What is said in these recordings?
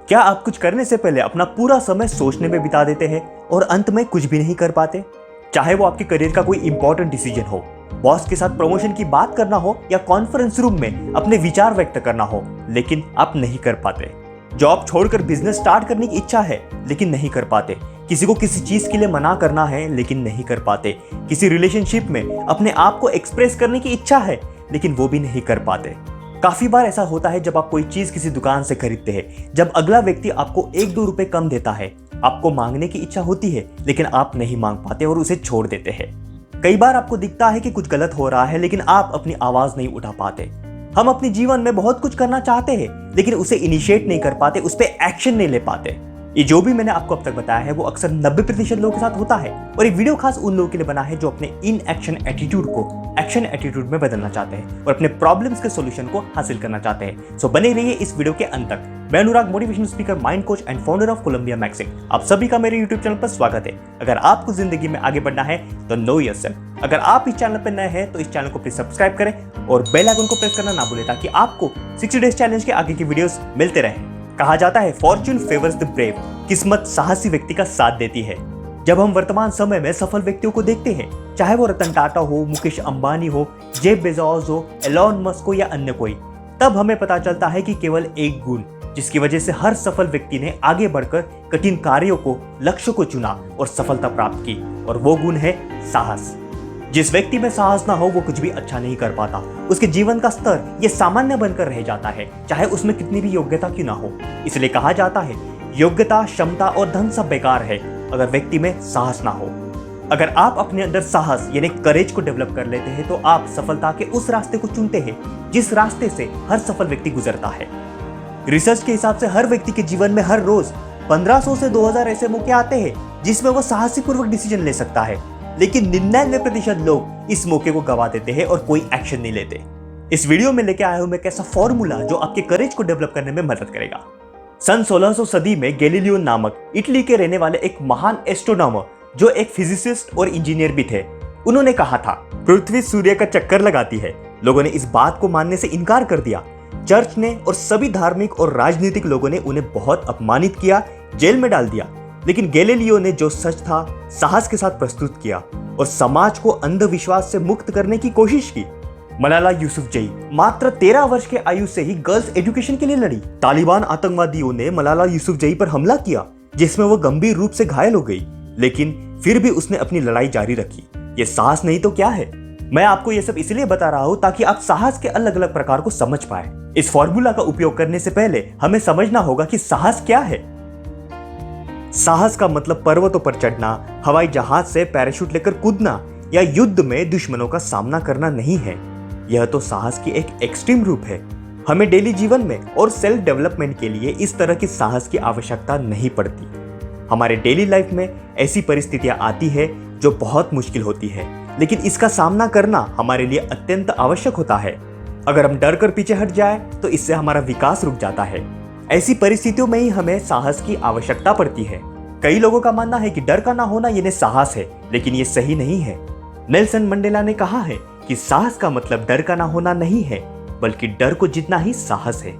क्या आप कुछ करने से पहले अपना पूरा समय सोचने में बिता देते हैं और अंत में कुछ भी नहीं कर पाते? चाहे वो आपके करियर का कोई इंपॉर्टेंट डिसीजन हो, बॉस के साथ प्रमोशन की बात करना हो या कॉन्फ्रेंस रूम में अपने विचार व्यक्त करना हो, लेकिन आप नहीं कर पाते। जॉब छोड़कर बिजनेस स्टार्ट करने की इच्छा है लेकिन नहीं कर पाते। किसी को किसी चीज के लिए मना करना है लेकिन नहीं कर पाते। किसी रिलेशनशिप में अपने आप को एक्सप्रेस करने की इच्छा है लेकिन वो भी नहीं कर पाते। काफी बार ऐसा होता है जब आप कोई चीज किसी दुकान से खरीदते हैं, जब अगला व्यक्ति आपको 1-2 रुपए कम देता है, आपको मांगने की इच्छा होती है लेकिन आप नहीं मांग पाते और उसे छोड़ देते हैं। कई बार आपको दिखता है कि कुछ गलत हो रहा है लेकिन आप अपनी आवाज नहीं उठा पाते। हम अपने जीवन में बहुत कुछ करना चाहते हैं लेकिन उसे इनिशिएट नहीं कर पाते, उस पर एक्शन नहीं ले पाते। ये जो भी मैंने आपको अब तक बताया है वो अक्सर 90% लोगों के साथ होता है और ये वीडियो खास उन लोगों के लिए बना है जो अपने इन एक्शन एटीट्यूड को एक्शन एटीट्यूड में बदलना चाहते हैं और अपने प्रॉब्लम्स के सॉल्यूशन को हासिल करना चाहते हैं। सो बने रहिए इस वीडियो के अंत तक। मैं Anurag, motivational speaker, mind coach and founder of Columbia magazine. आप सभी का मेरे यूट्यूब चैनल पर स्वागत है। अगर आपको जिंदगी में आगे बढ़ना है तो नो योरसेल्फ। अगर आप इस चैनल पर नए हैं तो इस चैनल को प्लीज सब्सक्राइब करें और बेल आइकन को प्रेस करना ना भूलें ताकि आपको 60 डेज चैलेंज के आगे की वीडियोस मिलते रहें। कहा जाता है फॉर्च्यून फेवर्स द ब्रेव, किस्मत साहसी व्यक्ति का साथ देती है। जब हम वर्तमान समय में सफल व्यक्तियों को देखते हैं, चाहे वो रतन टाटा हो, मुकेश अंबानी हो, जेफ बेजोस हो, एलोन मस्क हो या अन्य कोई, तब हमें पता चलता है कि केवल एक गुण जिसकी वजह से हर सफल व्यक्ति ने आगे बढ़कर कठिन कार्यों को, लक्ष्य को चुना और सफलता प्राप्त की, और वो गुण है साहस। जिस व्यक्ति में साहस ना हो वो कुछ भी अच्छा नहीं कर पाता। उसके जीवन का स्तर ये सामान्य बनकर रह जाता है, चाहे उसमें कितनी भी योग्यता क्यों ना हो। इसलिए कहा जाता है योग्यता, क्षमता और धन सब बेकार है अगर व्यक्ति में साहस ना हो। अगर आप अपने अंदर साहस यानी करेज को डेवलप कर लेते हैं तो आप सफलता के उस रास्ते को चुनते हैं जिस रास्ते से हर सफल व्यक्ति गुजरता है। रिसर्च के हिसाब से हर व्यक्ति के जीवन में हर रोज 1500 से 2000 ऐसे मौके आते हैं जिसमें वो साहसीपूर्वक डिसीजन ले सकता है, लेकिन 99% लोग इस मौके को गवा देते हैं और कोई एक्शन नहीं लेते। इस वीडियो में लेके आया हूं मैं एक ऐसा फॉर्मूला जो आपके करेज को डेवलप करने में मदद करेगा। सन 1600 सदी में गैलीलियो नामक इटली के रहने वाले एक महान एस्ट्रोनॉमर, जो एक फिजिसिस्ट और इंजीनियर भी थे, उन्होंने कहा था पृथ्वी सूर्य का चक्कर लगाती है। लोगों ने इस बात को मानने से इनकार कर दिया। चर्च ने और सभी धार्मिक और राजनीतिक लोगों ने उन्हें बहुत अपमानित किया, जेल में डाल दिया। लेकिन गैलीलियो ने जो सच था साहस के साथ प्रस्तुत किया और समाज को अंधविश्वास से मुक्त करने की कोशिश की। मलाला यूसुफजई मात्र 13 वर्ष के आयु से ही गर्ल्स एजुकेशन के लिए लड़ी। तालिबान आतंकवादियों ने मलाला यूसुफजई पर हमला किया जिसमें वो गंभीर रूप से घायल हो गई, लेकिन फिर भी उसने अपनी लड़ाई जारी रखी। ये साहस नहीं तो क्या है? मैं आपको ये सब इसलिए बता रहा हूं ताकि आप साहस के अलग अलग प्रकार को समझ पाए। इस फॉर्मूला का उपयोग करने से पहले हमें समझना होगा कि साहस क्या है। साहस का मतलब पर्वतों पर चढ़ना, हवाई जहाज से पैराशूट लेकर कूदना या युद्ध में दुश्मनों का सामना करना नहीं है। यह तो साहस की एक एक्सट्रीम रूप है। हमें डेली जीवन में और सेल्फ डेवलपमेंट के लिए इस तरह की साहस की आवश्यकता नहीं पड़ती। हमारे डेली लाइफ में ऐसी परिस्थितियां आती है जो बहुत मुश्किल होती है, लेकिन इसका सामना करना हमारे लिए अत्यंत आवश्यक होता है। अगर हम डर कर पीछे हट जाए तो इससे हमारा विकास रुक जाता है। ऐसी परिस्थितियों में ही हमें साहस की आवश्यकता पड़ती है। कई लोगों का मानना है कि डर का ना होना ये साहस है, लेकिन ये सही नहीं है। नेल्सन मंडेला ने कहा है कि साहस का मतलब डर का ना होना नहीं है, बल्कि डर को जीतना ही साहस है।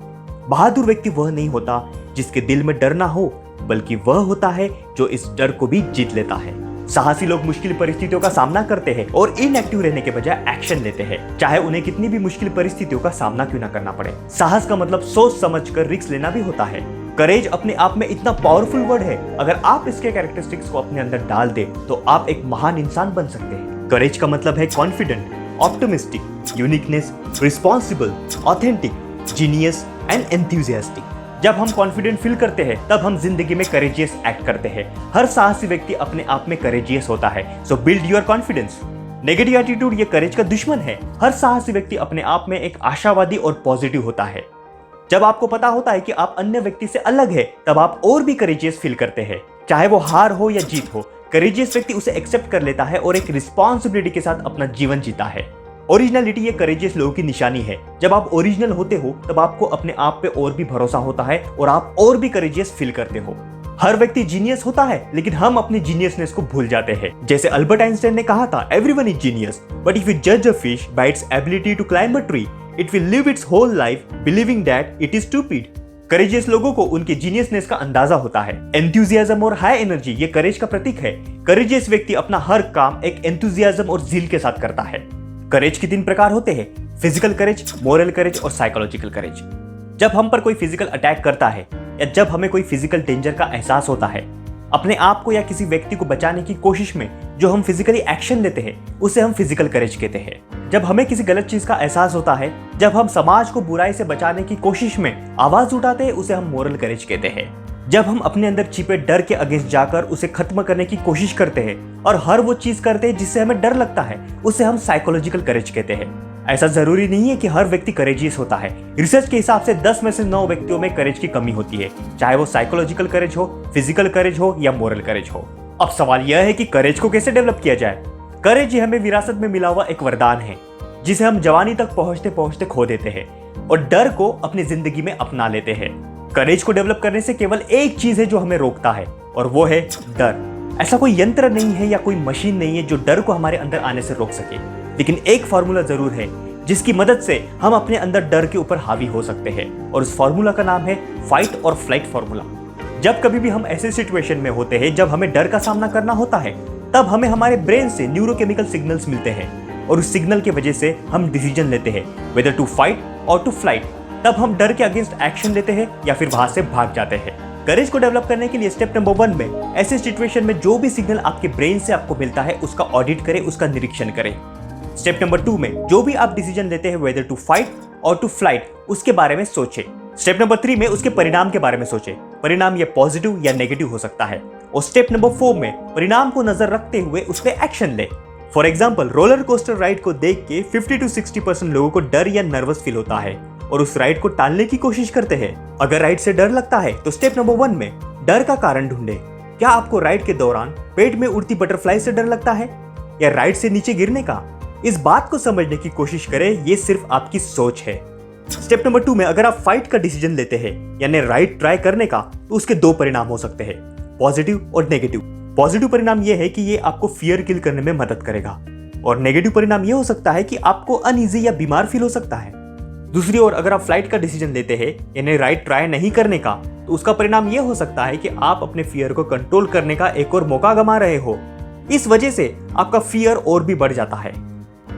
बहादुर व्यक्ति वह नहीं होता जिसके दिल में डर ना हो, बल्कि वह होता है जो इस डर को भी जीत लेता है। साहसी लोग मुश्किल परिस्थितियों का सामना करते हैं और इनएक्टिव रहने के बजाय एक्शन लेते हैं, चाहे उन्हें कितनी भी मुश्किल परिस्थितियों का सामना क्यों ना करना पड़े। साहस का मतलब सोच समझकर रिस्क लेना भी होता है। करेज अपने आप में इतना पावरफुल वर्ड है, अगर आप इसके कैरेक्टरिस्टिक्स को अपने अंदर डाल दे तो आप एक महान इंसान बन सकते हैं। करेज का मतलब है confident, optimistic, uniqueness, responsible, authentic, genius and enthusiastic. जब हम कॉन्फिडेंट फील करते हैं तब हम जिंदगी में करेजियस एक्ट करते हैं। हर साहसी व्यक्ति अपने आप में करेजियस होता है, सो build your confidence. Negative attitude ये करेज का दुश्मन है। हर साहसी व्यक्ति अपने आप में एक आशावादी और पॉजिटिव होता है। जब आपको पता होता है कि आप अन्य व्यक्ति से अलग है, तब आप और भी करेजियस फील करते हैं, चाहे वो हार हो या जीत हो। करेजियस व्यक्ति उसे एक्सेप्ट कर लेता है और एक रिस्पॉन्सिबिलिटी के साथ अपना जीवन जीता है। ओरिजिनलिटी ये करेजियस लोगों की निशानी है। जब आप ओरिजिनल होते हो तब आपको अपने आप पे और भी भरोसा होता है और आप और भी करेजियस फील करते हो। हर व्यक्ति जीनियस होता है, लेकिन हम अपनी जीनियसनेस को भूल जाते हैं। जैसे अल्बर्ट आइंस्टाइन ने कहा था, everyone is genius, but if you जज a fish by its ability to climb a tree, it will live its whole life believing that it is stupid. Courageous लोगों को उनके जीनियसनेस का अंदाजा होता है। एंथुजियाज्म और हाई एनर्जी ये करेज का प्रतीक है। करेजियस व्यक्ति अपना हर काम एक एंथुजियाज्म और जील के साथ करता है। करेज के 3 प्रकार होते हैं, फिजिकल करेज, मोरल करेज और साइकोलॉजिकल करेज। जब हम पर कोई फिजिकल अटैक करता है या जब हमें कोई फिजिकल डेंजर का एहसास होता है, अपने आप को या किसी व्यक्ति को बचाने की कोशिश में जो हम फिजिकली एक्शन लेते हैं उसे हम फिजिकल करेज कहते हैं। जब हमें किसी गलत चीज का एहसास होता है, जब हम समाज को बुराई से बचाने की कोशिश में आवाज उठाते हैं, उसे हम मोरल करेज कहते हैं। जब हम अपने अंदर छिपे डर के अगेंस्ट जाकर उसे खत्म करने की कोशिश करते हैं और हर वो चीज करते हैं जिससे हमें डर लगता है, उसे हम साइकोलॉजिकल करेज कहते हैं। ऐसा जरूरी नहीं है कि हर व्यक्ति करेजियस होता है। रिसर्च के हिसाब से 10 में से 9 व्यक्तियों में करेज की कमी होती है, चाहे वो साइकोलॉजिकल करेज हो, फिजिकल करेज हो या मोरल करेज हो। अब सवाल यह है कि करेज को कैसे डेवलप किया जाए। करेज हमें विरासत में मिला हुआ एक वरदान है जिसे हम जवानी तक पहुंचते पहुंचते खो देते हैं और डर को अपनी जिंदगी में अपना लेते हैं। करेज को डेवलप करने से केवल एक चीज है जो हमें रोकता है और वो है डर। ऐसा कोई यंत्र नहीं है या कोई मशीन नहीं है जो डर को हमारे अंदर आने से रोक सके, लेकिन एक फार्मूला जरूर है जिसकी मदद से हम अपने अंदर डर के ऊपर हावी हो सकते हैं और उस फार्मूला का नाम है फाइट और फ्लाइट फार्मूला। जब कभी भी हम ऐसे सिचुएशन में होते हैं जब हमें डर का सामना करना होता है, तब हमें हमारे ब्रेन से न्यूरोकेमिकल सिग्नल्स मिलते हैं और उस सिग्नल की वजह से हम डिसीजन लेते हैं वेदर टू फाइट और टू फ्लाइट। तब हम डर के अगेंस्ट एक्शन लेते हैं या फिर वहां से भाग जाते हैं। करेज को डेवलप करने के लिए स्टेप नंबर 1 में ऐसे सिचुएशन में जो भी सिग्नल आपके ब्रेन से आपको मिलता है उसका ऑडिट करें, उसका निरीक्षण करें। स्टेप नंबर 2 में जो भी आप डिसीजन लेते हैं वेदर टू फाइट और टू फ्लाइट उसके बारे में सोचें। स्टेप नंबर 3 में उसके परिणाम के बारे में सोचें। परिणाम ये पॉजिटिव या नेगेटिव हो सकता है। और स्टेप नंबर 4 में परिणाम को नजर रखते हुए उस पर एक्शन ले। For example, roller coaster ride को देख के 50 to 60% लोगों को डर या नर्वस फील होता है और उस राइड को टालने की कोशिश करते हैं। अगर राइड से डर लगता है तो स्टेप नंबर 1 में डर का कारण ढूंढे। क्या आपको राइड के दौरान पेट में उड़ती बटरफ्लाई से डर लगता है या राइड से नीचे गिरने का? इस बात को समझने की कोशिश करें, ये सिर्फ आपकी सोच है। स्टेप नंबर 2 में अगर आप फाइट का डिसीजन लेते हैं यानी राइड ट्राई करने का, तो उसके 2 परिणाम हो सकते हैं, पॉजिटिव और नेगेटिव। पॉजिटिव परिणाम यह है कि ये आपको फियर किल करने में मदद करेगा और नेगेटिव परिणाम यह हो सकता है कि आपको अनईजी या बीमार फील हो सकता है। दूसरी ओर अगर आप फ्लाइट का डिसीजन लेते हैं यानी राइड ट्राई नहीं करने का, तो उसका परिणाम यह हो सकता है कि आप अपने फियर को कंट्रोल करने का एक और मौका गंवा रहे हो। इस वजह से आपका फियर और भी बढ़ जाता है।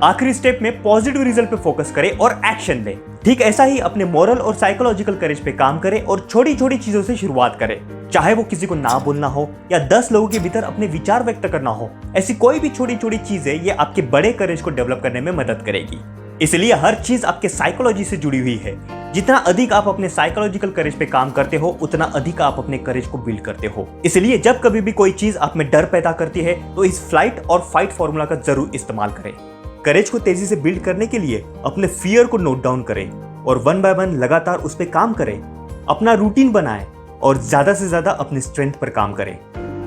आखिरी स्टेप में पॉजिटिव रिजल्ट पे फोकस करें और एक्शन लें। ठीक ऐसा ही अपने मोरल और साइकोलॉजिकल करेज पे काम करें और छोटी छोटी चीजों से शुरुआत करें। चाहे वो किसी को ना बोलना हो या 10 लोगों के भीतर अपने विचार व्यक्त करना हो, ऐसी कोई भी छोटी छोटी चीजें ये आपके बड़े करेज को डेवलप करने में मदद करेगी। इसलिए हर चीज आपके साइकोलॉजी से जुड़ी हुई है। जितना अधिक आप अपने साइकोलॉजिकल करेज पे काम करते हो, उतना अधिक आप अपने करेज को बिल्ड करते हो। इसलिए जब कभी भी कोई चीज आप में डर पैदा करती है, तो इस फ्लाइट और फाइट फॉर्मूला का जरूर इस्तेमाल करें। करेज को तेजी से बिल्ड करने के लिए अपने फियर को नोट डाउन करें और 1 by 1 लगातार उस पर काम करें। अपना रूटीन बनाएं और ज्यादा से ज्यादा अपनी स्ट्रेंथ पर काम करें।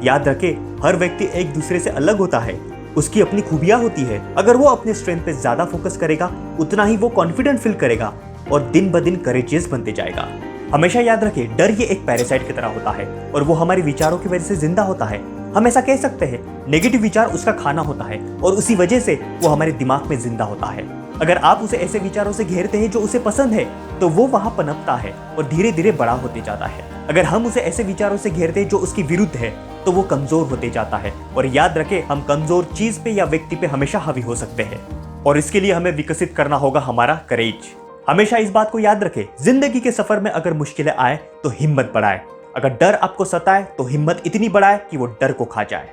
याद रखें, हर व्यक्ति एक दूसरे से अलग होता है, उसकी अपनी खूबियां होती है। अगर वो अपने स्ट्रेंथ पे ज्यादा फोकस करेगा, उतना ही वो कॉन्फिडेंट फील करेगा और दिन ब दिन करेजियस बनते जाएगा। हमेशा याद रखें, डर ये एक पैरासाइट की तरह होता है और वो हमारे विचारों की वजह से जिंदा होता है। हम ऐसा कह सकते हैं, नेगेटिव विचार उसका खाना होता है और उसी वजह से वो हमारे दिमाग में जिंदा होता है। अगर आप उसे ऐसे विचारों से घेरते हैं जो उसे पसंद है, तो वो वहां पनपता है और धीरे धीरे बड़ा होते जाता है। अगर हम उसे ऐसे विचारों से घेरते हैं जो उसकी विरुद्ध है, तो वो कमजोर होते जाता है। और याद रखें, हम कमजोर चीज पे या व्यक्ति पे हमेशा हावी हो सकते हैं और इसके लिए हमें विकसित करना होगा हमारा करेज। हमेशा इस बात को याद रखें, जिंदगी के सफर में अगर मुश्किलें आए तो हिम्मत बढ़ाए। अगर डर आपको सताए तो हिम्मत इतनी बढ़ाए कि वो डर को खा जाए।